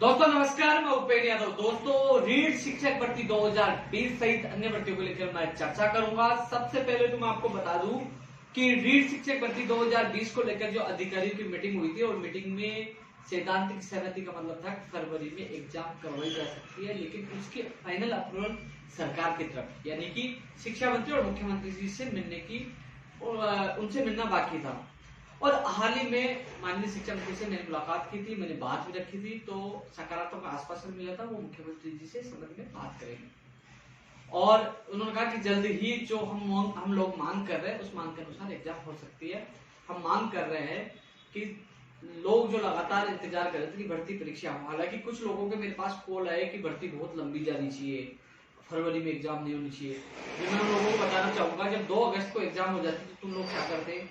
दोस्तों नमस्कार, मैं उपेंद्र यादव। दोस्तों रीट शिक्षक भर्ती 2020 सहित अन्य भर्तियों को लेकर मैं चर्चा करूंगा। सबसे पहले तो मैं आपको बता दूं कि रीट शिक्षक भर्ती 2020 को लेकर जो अधिकारियों की मीटिंग हुई थी और मीटिंग में सैद्धांतिक सहमति का मतलब था फरवरी में एग्जाम करवाई जा सकती है, लेकिन उसकी फाइनल अप्रूवल सरकार की तरफ यानी कि शिक्षा मंत्री और मुख्यमंत्री जी से मिलने की उनसे मिलना बाकी था। और हाल ही में माननीय शिक्षा मंत्री से मैंने मुलाकात की थी, मैंने बात भी रखी थी, तो सकारात्मक आश्वासन मिला था वो मुख्यमंत्री जी से संबंध में बात करेंगे। और उन्होंने कहा कि जल्द ही जो हम लोग मांग कर रहे हैं उस मांग के अनुसार एग्जाम हो सकती है। हम मांग कर रहे हैं कि लोग जो लगातार इंतजार कर रहे थे कि भर्ती परीक्षा, हालांकि कुछ लोगों के मेरे पास कॉल आए कि भर्ती बहुत लंबी जानी चाहिए, फरवरी में एग्जाम नहीं होनी चाहिए। मैं उन लोगों को बताना चाहूंगा, जब 2 अगस्त को एग्जाम हो जाती तो तुम लोग क्या करते,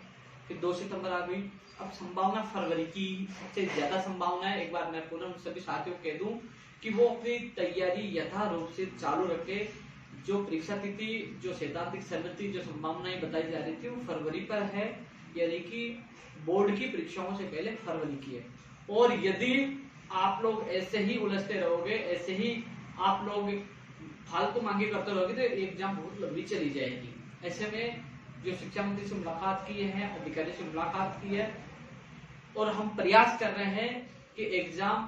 फिर 2 सितंबर आ गई, अब संभावना फरवरी की सबसे ज्यादा संभावना है। एक बार मैं पुनः उन सभी साथियों को कह दूं कि वो अपनी तैयारी यथारूप से चालू रखे। जो परीक्षा तिथि, जो सैद्धांतिक सहमति, जो संभावनाएं बताई जा रही थी वो फरवरी पर है, यानी कि बोर्ड की परीक्षाओं से पहले फरवरी की है। और यदि आप लोग ऐसे ही उलझते रहोगे, ऐसे ही आप लोग फालतू मांगे करते रहोगे तो एग्जाम बहुत लंबी चली जाएगी। ऐसे में जो शिक्षा मंत्री से मुलाकात की है, अधिकारी से मुलाकात की है और हम प्रयास कर रहे हैं कि एग्जाम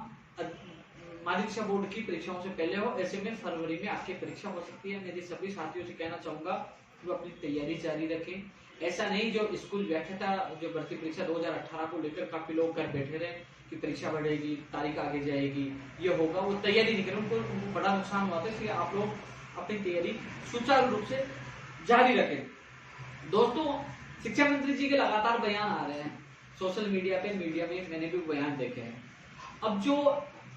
माध्यमिक शिक्षा बोर्ड की परीक्षाओं से पहले हो। ऐसे में फरवरी में आपकी परीक्षा हो सकती है। मेरे सभी साथियों से कहना चाहूंगा कि वो अपनी तैयारी जारी रखें। ऐसा नहीं जो स्कूल व्याख्याता जो भर्ती परीक्षा 2018 को लेकर काफी लोग कर बैठे रहे कि परीक्षा बढ़ेगी, तारीख आगे जाएगी, ये होगा, वो तैयारी नहीं करें, उनको बड़ा नुकसान हुआ था। इसलिए आप लोग अपनी तैयारी सुचारू रूप से जारी रखें। दोस्तों शिक्षा मंत्री जी के लगातार बयान आ रहे हैं सोशल मीडिया पे, मीडिया में मैंने भी बयान देखे हैं। अब जो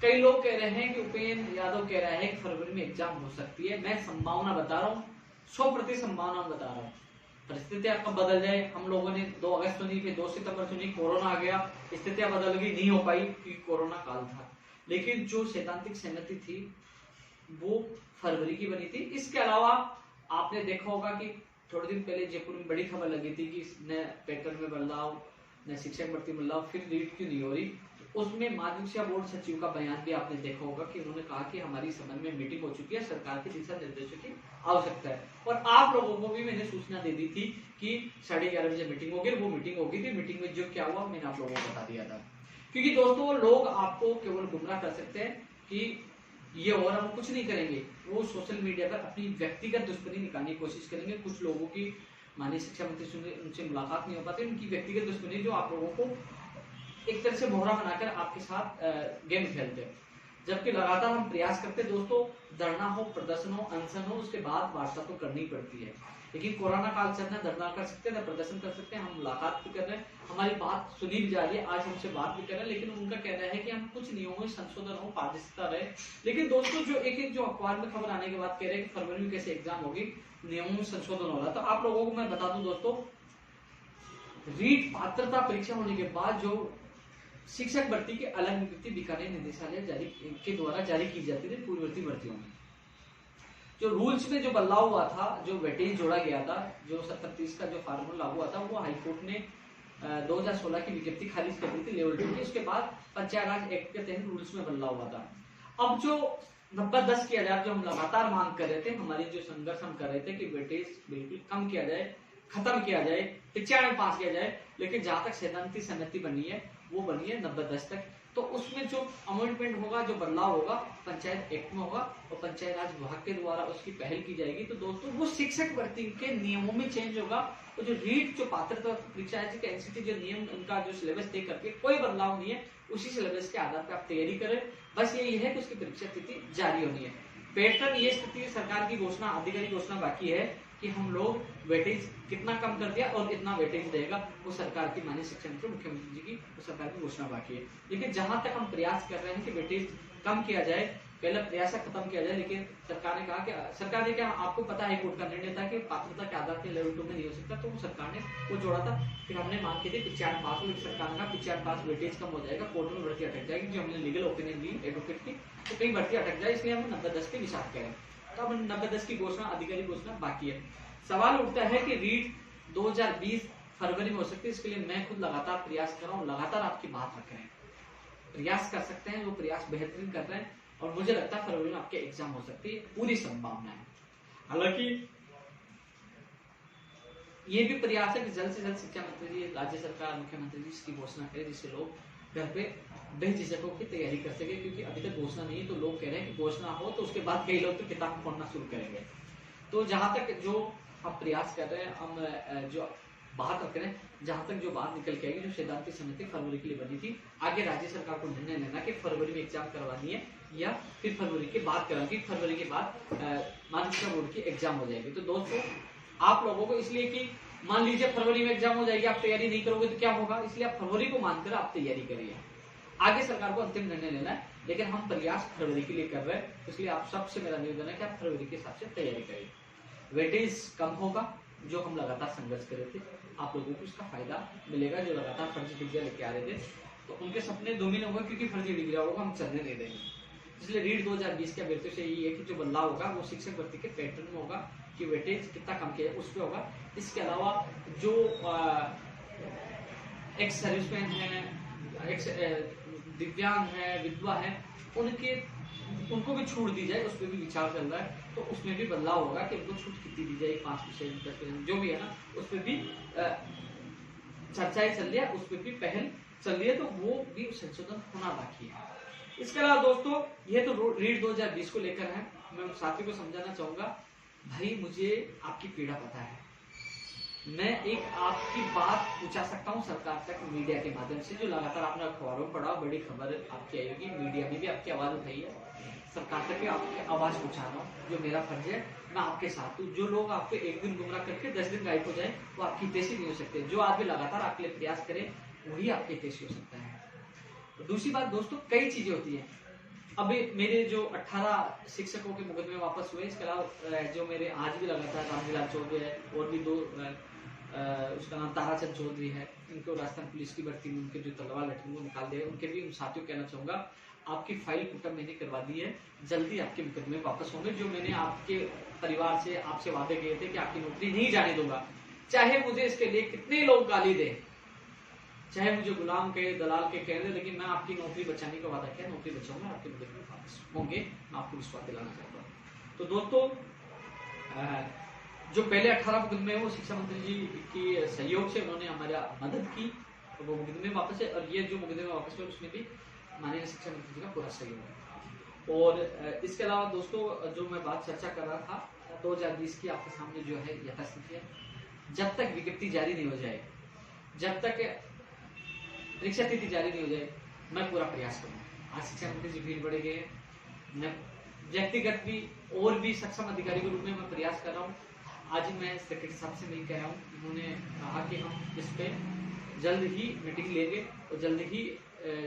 कई लोग कह रहे हैं कि उपेंद्र यादव कह रहा है कि फरवरी में एग्जाम हो सकती है, मैं संभावना बता रहा हूँ, 100% संभावना बता रहा हूँ। परिस्थितियां कब बदल जाए, हम लोगों ने 2 अगस्त सुनी, फिर 2 सितंबर सुनी, कोरोना आ गया, स्थितियां बदल गई, नहीं हो पाई क्योंकि कोरोना काल था। लेकिन जो सैद्धांतिक सहमति थी वो फरवरी की बनी थी। इसके अलावा आपने देखा होगा कि थोड़े दिन पहले जयपुर में बड़ी खबर लगी थी कि न पैटर्न में बदलाव, न शिक्षक भर्ती में बदलाव, फिर रीट क्यों नहीं हो रही। तो उसमें माध्यमिक शिक्षा बोर्ड सचिव का बयान भी आपने देखा होगा कि उन्होंने कहा कि हमारी संबंध में मीटिंग हो चुकी है, सरकार के दिशा निर्देशों की आवश्यकता है। और आप लोगों को भी मैंने सूचना दे दी थी कि 11:30 बजे मीटिंग होगी। वो मीटिंग होगी थी, मीटिंग में जो क्या हुआ मैंने आप लोगों को बता दिया था। क्योंकि दोस्तों लोग आपको केवल गुमराह कर सकते हैं कि ये और हम कुछ नहीं करेंगे, वो सोशल मीडिया पर अपनी व्यक्तिगत दुश्मनी निकालने की कोशिश करेंगे। कुछ लोगों की माननीय शिक्षा मंत्री से उनसे मुलाकात नहीं हो पाती, उनकी व्यक्तिगत दुश्मनी जो आप लोगों को एक तरह से मोहरा बनाकर आपके साथ गेम खेलते हैं। जबकि लगातार हम प्रयास करते हैं दोस्तों, धरना हो, प्रदर्शन हो, अनशन हो, उसके बाद वार्ता तो करनी पड़ती है। लेकिन कोरोना काल चल रहा है, धरना कर सकते हैं ना, प्रदर्शन कर सकते हैं, हम मुलाकात भी कर रहे हैं, हमारी बात सुनी भी जा रही है, आज हमसे बात भी कर रहे हैं। लेकिन उनका कहना है कि हम कुछ नियमों में संशोधन हो, पारदर्शिता रहे। लेकिन दोस्तों जो एक जो अखबार में खबर आने के बाद कह रहे हैं कि फरवरी में कैसे एग्जाम होगी, नियमों में संशोधन हो रहा, तो आप लोगों को मैं बता दूं दोस्तों, रीट पात्रता परीक्षा होने के बाद जो शिक्षक भर्ती की अलग विज्ञप्ति बीकानेर निदेशालय के द्वारा जारी की जाती थी पूर्ववर्ती भर्तियों में, जो रूल्स में जो बदलाव हुआ था, जो वेटेज जोड़ा गया था, जो 70-30 का जो फार्मूला लागू हुआ था, वो हाईकोर्ट ने 2016 की विज्ञप्ति खारिज कर दी थी लेवल 2 की। उसके बाद पंचायत राज एक्ट के तहत रूल्स में बदलाव हुआ था। अब जो 90-10 की आजाद जो हम लगातार मांग कर रहे थे, हमारी जो संघर्ष हम कर रहे थे कि वेटेज बिल्कुल कम किया जाए, खत्म किया जाए, 95 पास किया जाए, लेकिन जहां तक सैद्धांतिक सहमति बनी है वो बनी है 90-10 तक। तो उसमें जो अमेंडमेंट होगा, जो बदलाव होगा, पंचायत एक्ट में होगा और पंचायत राज विभाग के द्वारा उसकी पहल की जाएगी। तो दोस्तों वो शिक्षक भर्ती के नियमों में चेंज होगा। तो जो रीट जो पात्रता परीक्षा है, एनसीटी जो नियम उनका जो सिलेबस तय करके कोई बदलाव नहीं है, उसी सिलेबस के आधार पर आप तैयारी करें। बस यही है कि उसकी परीक्षा तिथि जारी होनी है। पैटर्न ये स्थिति सरकार की घोषणा, आधिकारिक घोषणा बाकी है कि हम लोग वेटेज कितना कम कर दिया और इतना वेटेज देगा, वो सरकार की माननीय शिक्षा मंत्री मुख्यमंत्री जी की वो सरकार की घोषणा बाकी है। लेकिन जहां तक हम प्रयास कर रहे हैं कि वेटेज कम किया जाए, पहले प्रयास खत्म किया जाए, लेकिन सरकार ने कहा कि सरकार ने क्या, आपको पता है कोर्ट का निर्णय था कि पात्रता के आधार पर लेवल 2 में नहीं हो सकता, तो सरकार ने वो जोड़ा था। फिर हमने मांग की थी 95 पास, सरकार ने कहा 95 पास वेटेज कम हो जाएगा, कोर्ट में भर्ती अटक जाएगी। जो हमने लीगल ओपिनियन दी एडवोकेट की, तो कहीं भर्ती अटक जाए, इसलिए हम 90-10 पे विचार करें। तो अब 90-10 की घोषणा, आधिकारिक घोषणा बाकी है। सवाल उठता है कि रीट 2020 फरवरी में हो सकती है, इसके लिए मैं खुद लगातार प्रयास कर रहा हूँ, लगातार आपकी बात रख रहे हैं। प्रयास कर सकते हैं, वो प्रयास बेहतरीन कर रहे हैं और मुझे लगता है फरवरी में आपके एग्जाम हो सकती है, पूरी संभावना है। हालांकि ये भी प्रयास है कि जल्द से जल्द शिक्षा मंत्री जी, राज्य सरकार, मुख्यमंत्री जी इसकी घोषणा करें जिससे लोग घर पे बेझिझकों की तैयारी कर सके, क्योंकि अभी तक घोषणा नहीं है तो लोग कह रहे हैं कि घोषणा हो तो उसके बाद कई लोग तो किताब पढ़ना शुरू करेंगे। तो जहां तक जो हम प्रयास कर रहे हैं, हम जो बात करें, जहां तक जो बात निकल के आएगी, जो सिद्धांत समिति फरवरी के लिए बनी थी, आगे राज्य सरकार को निर्णय लेना कि फरवरी में एग्जाम करवानी है या फिर फरवरी के बाद करवानी, फरवरी के बाद माध्यमिक शिक्षा बोर्ड की एग्जाम हो जाएगी। तो दोस्तों आप लोगों को इसलिए कि मान लीजिए फरवरी में एग्जाम हो जाएगी, आप तैयारी नहीं करोगे तो क्या होगा, इसलिए आप फरवरी को मानकर आप तैयारी करिए। आगे सरकार को अंतिम निर्णय लेना है, लेकिन हम प्रयास फरवरी के लिए कर रहे हैं, इसलिए आप सबसे मेरा निवेदन है कि आप फरवरी के हिसाब से तैयारी करिए। वेटेज कम होगा, जो हम लगातार संघर्ष कर रहे थे, आप लोगों को इसका फायदा मिलेगा। जो लगातार फर्जी डिग्रियां लेके आ रहे थे तो उनके सपने धूमिल होंगे, क्योंकि फर्जी डिग्रियां को हम चलने नहीं देंगे। इसलिए रीट 2020 के अभ्यर्थियों से ये है कि जो बदलाव होगा वो शिक्षक भर्ती के पैटर्न में होगा कि वेटेज कितना कम किया उस पर होगा। इसके अलावा जो एक्स सर्विसमैन है, एक्स दिव्यांग है, विधवा है, उनको भी छूट दी जाए, उस पर भी विचार चल रहा है। तो उसमें भी बदलाव होगा कि उनको छूट कितनी दी जाए, 5%, 10%, जो भी है ना, उस पर भी चर्चाएं चल रही है, उस पर भी पहल चल रही है, तो वो भी संशोधन होना बाकी है। इसके अलावा दोस्तों ये तो रीट 2020 को लेकर है। मैं साथियों को समझाना चाहूंगा, भाई मुझे आपकी पीड़ा पता है, मैं एक आपकी बात पूछा सकता हूं सरकार तक मीडिया के माध्यम से, जो लगातार आपने अखबारों में पढ़ा, बड़ी खबर आपकी आई होगी, मीडिया में भी आपकी आवाज उठाई है, सरकार तक आपकी आवाज पहुंचा रहा हूँ। जो मेरा फर्ज है, मैं आपके साथ हूँ। जो लोग आपको एक दिन गुमराह करके 10 दिन गायब हो जाए, वो आपकी हितैषी नहीं हो सकते। जो आदमी लगातार आपके लिए प्रयास करे, वही आपके हितैषी हो सकता है। दूसरी बात दोस्तों, कई चीजें होती है। अभी मेरे जो 18 शिक्षकों के मुकदमे वापस हुए, इसके अलावा जो मेरे आज भी लगातार रामविलास चौधरी है, और भी 2 उसका नाम ताराचंद चौधरी है, इनको राजस्थान पुलिस की भर्ती में उनके जो तलवार लटकी वो निकाल दिए, उनके भी उन साथियों कहना चाहूंगा, आपकी फाइल पुटअप मैंने करवा दी है, जल्दी आपके मुकदमे वापस होंगे। जो मैंने आपके परिवार से आपसे वादे किए थे कि आपकी नौकरी नहीं जाने दूंगा, चाहे मुझे इसके लिए कितने लोग गाली दे, चाहे मुझे गुलाम कहे, दलाल के कह दे, लेकिन मैं आपकी नौकरी बचाने का वादा किया, नौकरी बचाऊंगा, आपके मुकदमे वापस होंगे। मैं आपको विश्वास दिलाना चाहता हूँ। तो दोस्तों जो पहले 18 मुकदमे वो शिक्षा मंत्री जी की सहयोग से उन्होंने हमारा मदद की, तो वो मुकदमे वापस है, और ये जो मुकदमे वापस हुए उसमें भी माननीय शिक्षा मंत्री जी का पूरा सहयोग है। और इसके अलावा दोस्तों जो मैं बात चर्चा कर रहा था 2020 की, आपके सामने जो है यथास्थिति है। जब तक विज्ञप्ति जारी नहीं हो जाए, जब तक परीक्षा तिथि जारी नहीं हो जाए, मैं पूरा प्रयास करूंगा। आज शिक्षा मंत्री जी भीड़ बढ़े गए, मैं व्यक्तिगत भी और भी सक्षम अधिकारी के रूप में मैं प्रयास कर रहा हूँ। आज मैं सेक्रेटरी साहब से मिल के आया हूँ, उन्होंने कहा कि हम इस पे जल्द ही मीटिंग लेंगे, और जल्द ही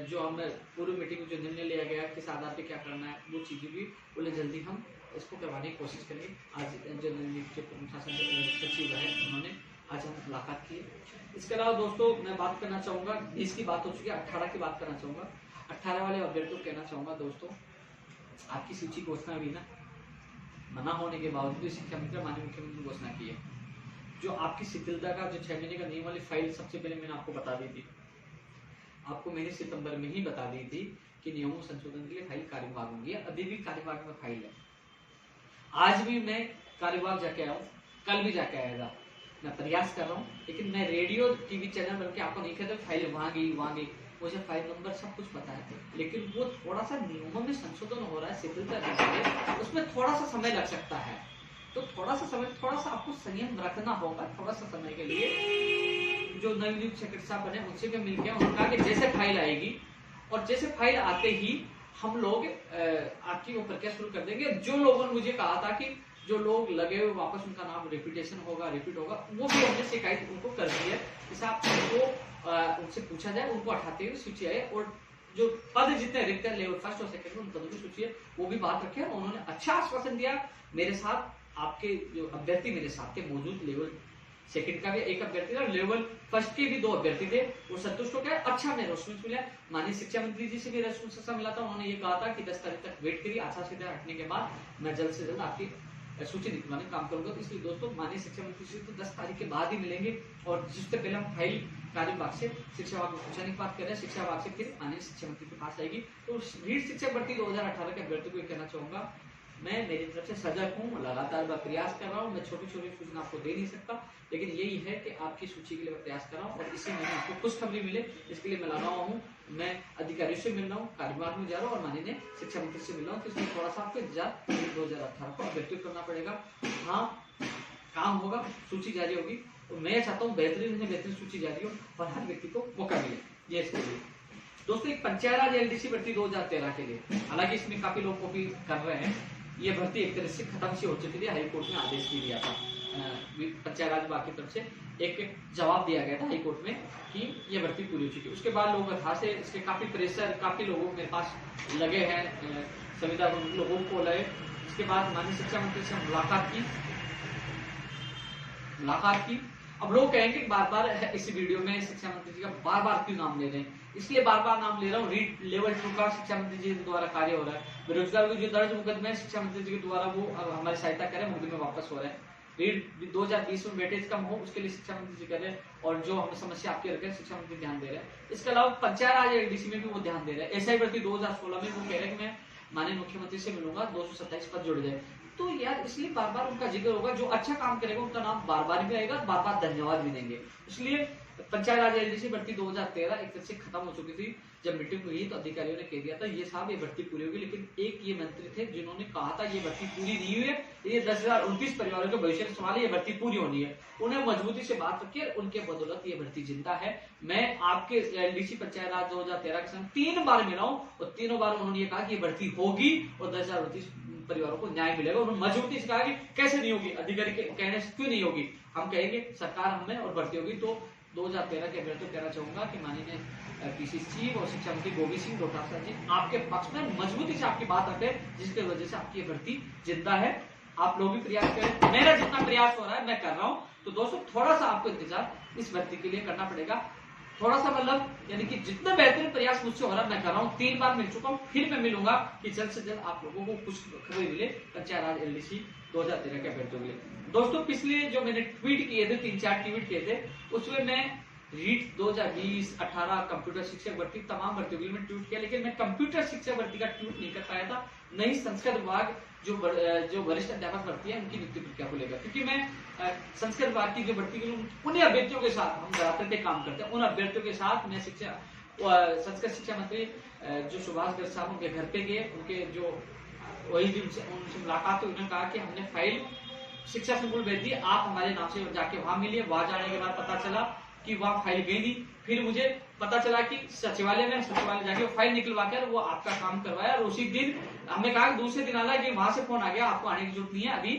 जो हम पूर्व मीटिंग में जो निर्णय लिया गया किस आधार पे क्या करना है, वो चीजें भी बोले जल्दी हम इसको करवाने की कोशिश करेंगे। आज जो शासन सचिव है उन्होंने आज हम मुलाकात की। इसके अलावा दोस्तों मैं बात करना चाहूंगा, 20 की बात हो चुकी है, 18 की बात करना चाहूंगा। 18 वाले अभ्यर्थियों को कहना चाहूंगा दोस्तों, आपकी सूची घोषणा हुई ना, मना होने के बावजूद शिक्षा मंत्री माननीय मुख्यमंत्री घोषणा की है। जो आपकी शिथिलता का जो 6 महीने का नियम वाली फाइल सबसे पहले मैंने आपको बता दी थी, आपको मैंने सितंबर में ही बता दी थी कि नियमों संशोधन के लिए फाइल कार्यविभाग होगी। अभी भी कार्यविभाग में फाइल है, आज भी मैं कार्यविभाग जाके आया हूँ, कल भी जाके आएगा। मैं प्रयास कर रहा हूँ, लेकिन मैं रेडियो टीवी चैनल बन के आपको नहीं कहता फाइल वहां गई, मुझे फाइल नंबर सब कुछ पता है, लेकिन वो थोड़ा सा नियमों में संशोधन हो रहा है, शिथिलता, उसमें थोड़ा सा समय लग सकता है। तो थोड़ा सा आपको संयम रखना होगा, थोड़ा सा समय के लिए। जो नवनियुक्त सेक्रेटरी साहब बने उनसे भी मिल गया, उन्होंने कहा कि जैसे फाइल आएगी और जैसे फाइल आते ही हम लोग आपकी वो प्रक्रिया शुरू कर देंगे। जो लोगों ने मुझे कहा था कि जो लोग लगे हुए वापस उनका नाम रिपीट होगा, वो भी हमने शिकायत उनको कर दी है। इस आपको उनसे पूछा जाए, उनको हटाते हुए सूची आए, और जो पद जितने रिक्त है लेवल 1 और 2 उन पदों की सूची है, वो भी बात रखे। उन्होंने अच्छा आश्वासन दिया मेरे साथ, आपके जो अभ्यर्थी मेरे साथ थे मौजूद, लेवल 2 का भी एक अभ्यर्थी था, लेवल 1 के भी 2 अभ्यर्थी थे, वो संतुष्ट हो गया। अच्छा मेरा रेस्पॉन्स मिला, माननीय शिक्षा मंत्री जी से भी रेस्पॉन्स अच्छा मिला था। उन्होंने ये कहा था कि 10 तारीख तक वेट करिए, आचार संहिता हटने के बाद मैं जल्द से जल्द आपकी सूची निकलवाने काम करूंगा। तो इसलिए दोस्तों माननीय शिक्षा मंत्री से तो 10 तारीख के बाद ही मिलेंगे, और जिससे पहले हम फाइल कार्य विभाग से शिक्षा विभाग में पूछने की बात कर रहे हैं, शिक्षा विभाग से फिर माननीय शिक्षा मंत्री के पास आएगी। तो रीट शिक्षक भर्ती 2018 के अभ्यर्थी को कहना चाहूंगा, मैं मेरी तरफ से सजग हूँ, लगातार मैं प्रयास कर रहा हूँ। मैं छोटी छोटी सूचना आपको दे नहीं सकता, लेकिन यही है कि आपकी सूची के लिए मैं प्रयास कर रहा हूँ, और इसी महीने आपको खुशखबरी मिले इसके लिए मैं लगा हुआ हूँ। मैं अधिकारियों से मिल रहा हूँ, कार्यविभाग में जा रहा हूँ, और माननीय शिक्षा मंत्री से मिल रहा हूँ। तो इसलिए थोड़ा सा आपको इंतजार 2018 को अभ्यर्थित करना पड़ेगा। हाँ, काम होगा, सूची जारी होगी, तो मैं चाहता हूँ बेहतरीन सूची जारी हो और हर व्यक्ति को मौका मिले। ये इसके लिए दोस्तों एक पंचायत राज एलडीसी भर्ती 2013 के लिए, हालांकि इसमें काफी लोग कॉपी कर रहे हैं, ये भर्ती एक तरह से खत्म सी हो चुकी थी। हाईकोर्ट ने आदेश भी दिया था, पंचायत राज विभाग की तरफ से एक जवाब दिया गया था हाईकोर्ट में कि ये भर्ती पूरी हो चुकी है। उसके बाद लोग था से इसके काफी प्रेशर, काफी लोगों मेरे पास लगे हैं, संविदा लोगों को लगे। इसके बाद माननीय शिक्षा मंत्री से मुलाकात की। अब लोग कहेंगे बार बार इस वीडियो में शिक्षा मंत्री जी का बार बार क्यों नाम ले रहे हैं, इसलिए बार बार नाम ले रहा हूँ। रीट लेवल 2 का शिक्षा मंत्री जी के द्वारा कार्य हो रहा है। बेरोजगार को जो दर्ज मुकदमे शिक्षा मंत्री जी के द्वारा वो हमारी सहायता करें, मुकदमे वापस हो रहे हैं। रीट 2020 में वेटेज कम हो उसके लिए शिक्षा मंत्री जी कर रहे हैं, और जो हम समस्या आपके रखे शिक्षा मंत्री ध्यान दे रहे हैं। इसके अलावा पंचायत राज एलडीसी में भी वो ध्यान दे रहे हैं। एसआई भर्ती 2016 में वो कह रहे हैं कि मैं माननीय मुख्यमंत्री से मिलूंगा, 227 पद जुड़ जाए। तो यार इसलिए बार बार उनका जिक्र होगा, जो अच्छा काम करेगा उनका नाम बार बार भी आएगा, बार बार धन्यवाद भी देंगे। इसलिए पंचायत राज एलडीसी भर्ती 2013 एक तरह से खत्म हो चुकी थी। जब मीटिंग हुई तो अधिकारियों ने कह दिया था ये साहब ये भर्ती पूरी होगी, लेकिन एक ये मंत्री थे जिन्होंने कहा था ये भर्ती पूरी नहीं हुई है, ये 10,029 परिवारों के भविष्य का सवाल है, ये भर्ती पूरी होनी है। उन्हें मजबूती से बात रखी, उनके बदौलत ये भर्ती जिंदा है। मैं आपके एलडीसी पंचायत राज 2013 के समय 3 बार मिला हूँ, और तीनों बार उन्होंने ये कहा कि ये भर्ती होगी और 10,029 परिवारों को न्याय मिलेगा। उन्होंने मजबूती से कहा कि कैसे नहीं होगी, अधिकारी के कहने से क्यों नहीं होगी, हम कहेंगे सरकार हमें और भर्ती होगी। तो 2013 के अभ्यर्थी कहना चाहूंगा कि माननीय पीसीसी और शिक्षा मंत्री गोविंद सिंह डोटासरा जी आपके पक्ष में मजबूती से आपकी बात रखते हैं, जिसकी वजह से आपकी भर्ती जिंदा है। आप लोग भी प्रयास करें, मेरा जितना प्रयास हो रहा है मैं कर रहा हूँ। तो दोस्तों थोड़ा सा आपको इंतजार इस भर्ती के लिए करना पड़ेगा, थोड़ा सा मतलब, यानी कि जितना बेहतरीन प्रयास मुझसे हो रहा है मैं कर रहा हूँ। 3 बार मिल चुका हूँ, फिर मैं मिलूंगा कि जल्द से जल्द आप लोगों को कुछ खबर मिले पंचायत राज एलडीसी 2013 के अभ्यर्थियों के लिए। दोस्तों पिछले जो मैंने ट्वीट किए थे, 3-4 ट्वीट किए थे, उसमें मैं रीट 2020-18 कंप्यूटर शिक्षक भर्ती तमाम भर्तियों के लिए मैं ट्वीट किया, लेकिन मैं कंप्यूटर शिक्षक भर्ती का ट्वीट नहीं कर पाया था। नहीं संस्कृत विभाग जो वरिष्ठ अध्यापक भर्ती है उनकी नियुक्ति प्रक्रिया को लेकर, क्योंकि मैं संस्कृत विभाग की जो भर्ती के लिए उन्हीं अभ्यर्थियों के साथ हम धरातल काम करते हैं, उन अभ्यर्थियों के साथ मैं संस्कृत शिक्षा मंत्री जो सुभाष गर्ग साहब उनके घर पे गए, उनके जो वही उनसे मुलाकात हुई, उन्होंने कहा कि हमने फाइल शिक्षा संकुल भेज दी, आप हमारे नाम से जाके वहां मिलिए। वहां जाने के बाद पता चला कि वहां फाइल गई नहीं, फिर मुझे पता चला कि सचिवालय जाके फाइल निकलवा कर वो आपका काम करवाया, और उसी दिन हमें कहा दूसरे दिन आना कि वहां से फोन आ गया आपको आने की जरूरत नहीं है, अभी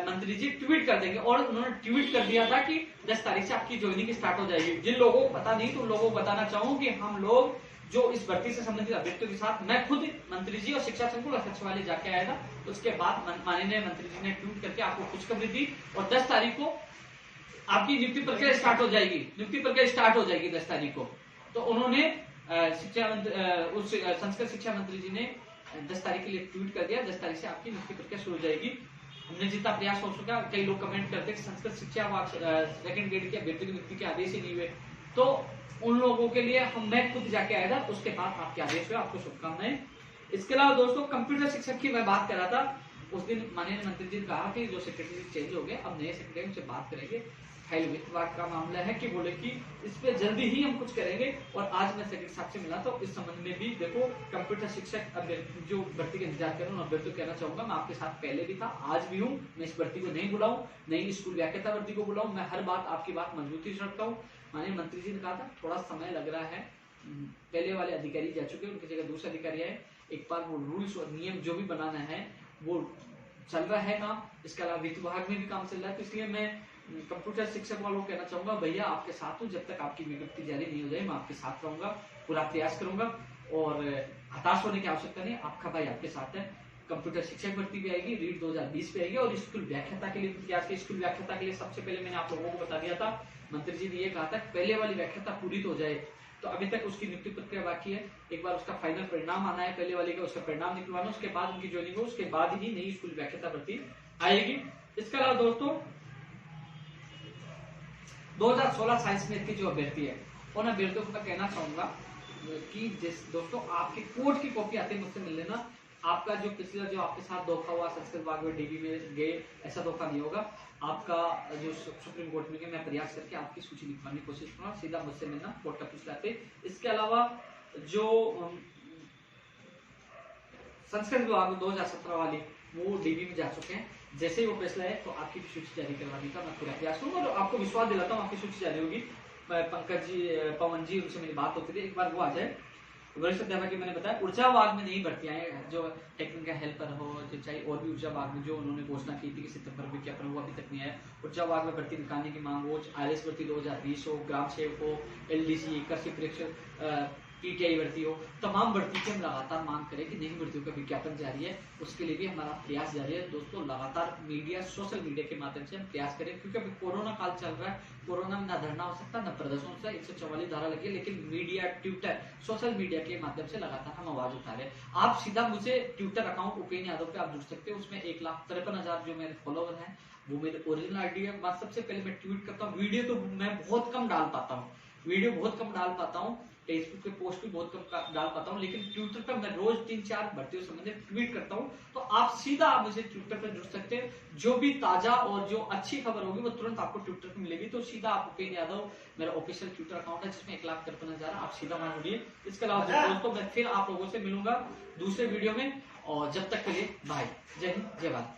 मंत्री जी ट्वीट कर देंगे। और उन्होंने ट्वीट कर दिया था कि 10 तारीख से आपकी ज्वाइनिंग स्टार्ट हो जाएगी। जिन लोगों को पता नहीं तो उन लोगों को बताना चाहूँ कि हम लोग जो इस भर्ती से संबंधित अभ्यर्थियों के साथ मैं खुद मंत्री जी और शिक्षा संकुल और सचिवालय जाके आया था। उसके बाद माननीय मंत्री जी ने ट्वीट करके आपको खुशखबरी दी, और 10 तारीख को आपकी नियुक्ति प्रक्रिया स्टार्ट हो जाएगी। 10 तारीख को। तो उन्होंने संस्कृत शिक्षा मंत्री जी ने 10 तारीख के लिए ट्वीट कर दिया, 10 तारीख से आपकी नियुक्ति प्रक्रिया शुरू हो जाएगी। हमने जितना प्रयास हो सका, कई लोग कमेंट करते कि संस्कृत शिक्षा सेकंड ग्रेड के अभ्यर्थी की नियुक्ति के आदेश ही नहीं हुए, तो उन लोगों के लिए मैं खुद जाके आया था, उसके बाद आपके आदेश हुए, आपको शुभकामनाएं। इसके अलावा दोस्तों कंप्यूटर शिक्षक की मैं बात कर रहा था, उस दिन माननीय मंत्री जी ने कहा कि जो सेक्रेटरी चेंज हो गए, अब नए सेक्रेटरी उनसे बात करेंगे। फाइल विभाग का मामला है कि बोले कि इस पे जल्दी ही हम कुछ करेंगे, और आज मैं सेक्रेटरी साहब से मिला तो इस संबंध में भी देखो कंप्यूटर शिक्षक जो भर्ती का इंतजार कर रहे हैं अभ्यर्थी कहना चाहूंगा, मैं आपके साथ पहले भी था, आज भी हूँ। मैं इस भर्ती को नहीं बुलाऊं, नहीं स्कूल व्याख्याता भर्ती को बुलाऊं, मैं हर बात आपकी बात मजबूती से रखता हूँ। माननीय मंत्री जी ने कहा था थोड़ा समय लग रहा है, पहले वाले अधिकारी जा चुके, उनकी जगह दूसरे अधिकारी आए, एक बार वो रूल्स और नियम जो भी बनाना है वो चल रहा है काम। इसके अलावा वित्त विभाग में भी काम चल रहा है, तो इसलिए मैं कंप्यूटर शिक्षक वालों को कहना चाहूंगा भैया आपके साथ हूँ, जब तक आपकी विज्ञप्ति जारी नहीं हो जाए मैं आपके साथ रहूंगा, पूरा प्रयास करूंगा, और हताश होने की आवश्यकता नहीं, आपका भाई आपके साथ है। कंप्यूटर शिक्षक भर्ती भी आएगी, रीट 2020 पे आएगी, और स्कूल व्याख्याता के लिए आज के स्कूल व्याख्याता के लिए सबसे पहले मैंने आप लोगों को बता दिया था, मंत्री जी ने ये कहा था पहले वाली व्याख्याता पूरी तो हो जाए, तो अभी तक उसकी नियुक्ति प्रक्रिया बाकी है। एक बार उसका फाइनल परिणाम आना है पहले वाले का, उसका परिणाम निकलवाना, उसके बाद उनकी ज्वाइनिंग हो, उसके बाद ही नई स्कूल व्याख्याता भर्ती आएगी। इसके अलावा दोस्तों 2016 साइंस में की जो अभ्यर्थी है उन अभ्यर्थियों को मैं कहना चाहूंगा कि जिस दोस्तों आपकी कोर्ट की कॉपी आते मुझसे मिल लेना। आपका जो पिछला जो आपके साथ धोखा हुआ संस्कृत विभाग में डीबी में गए, ऐसा धोखा नहीं होगा। आपका जो सुप्रीम कोर्ट में गए, मैं प्रयास करके आपकी सूची लिखवाने की कोशिश करूंगा। सीधा मुझसे मिलना, कोर्ट का पूछ लाते। इसके अलावा जो संस्कृत विभाग में 2017 वाली वो डीबी में जा चुके हैं, जैसे ही वो फैसला है तो आपकी सूची जारी करवाने का मैं पूरा प्रयास करूंगा और आपको विश्वास दिलाता हूँ आपकी सूची जारी होगी। पंकज जी, पवन जी, उनसे मेरी बात होती थी, एक बार वो आ जाए। वरिष्ठ अध्यापक की मैंने बताया ऊर्जा विभाग में नहीं भर्ती आए, जो टेक्निकल हेल्पर हो जो चाहिए, और भी ऊर्जा विभाग में जो उन्होंने घोषणा की थी कि सितंबर में क्या वो अभी तक नहीं आया। ऊर्जा विभाग में भर्ती निकालने की मांग हो, आईएएस भर्ती 2020 हो, ग्राम सेवक हो, एलडीसी, कृषि प्रेक्षक, पीटीआई भर्ती हो, तमाम भर्ती की हम लगातार मांग करें कि नई भर्तियों का विज्ञापन जारी है, उसके लिए भी हमारा प्रयास जारी है। दोस्तों लगातार मीडिया, सोशल मीडिया के माध्यम से हम प्रयास करें, क्योंकि अभी कोरोना काल चल रहा है, कोरोना में ना धरना हो सकता ना प्रदर्शन हो सकता, 144 धारा लगी है, लेकिन मीडिया, ट्विटर, सोशल मीडिया के माध्यम से लगातार हम आवाज उठा रहे हैं। आप सीधा मुझे ट्विटर अकाउंट उपेन यादव पे आप जुड़ सकते हैं, उसमें 1,53,000 जो मेरे फॉलोवर हैं वो मेरे ओरिजिनल आईडी है। बात सबसे पहले मैं ट्वीट करता हूँ, वीडियो तो मैं बहुत कम डाल पाता हूँ, वीडियो बहुत कम डाल पाता हूँ, फेसबुक पे पोस्ट भी बहुत कम डाल पाता हूँ, लेकिन ट्विटर पर मैं रोज 3-4 भर्तियों संबंधित ट्वीट करता हूँ। तो आप सीधा आप मुझे ट्विटर पर जुड़ सकते हैं, जो भी ताजा और जो अच्छी खबर होगी वो तुरंत आपको ट्विटर पर मिलेगी। तो सीधा आप उपेन यादव मेरा ऑफिशियल ट्विटर अकाउंट है जिसमें 1,53,000, आप सीधा वहां जुड़िए। इसके अलावा दोस्तों मैं फिर आप लोगों से मिलूंगा दूसरे वीडियो में, और जब तक के लिए बाय, जय हिंद, जय भारत।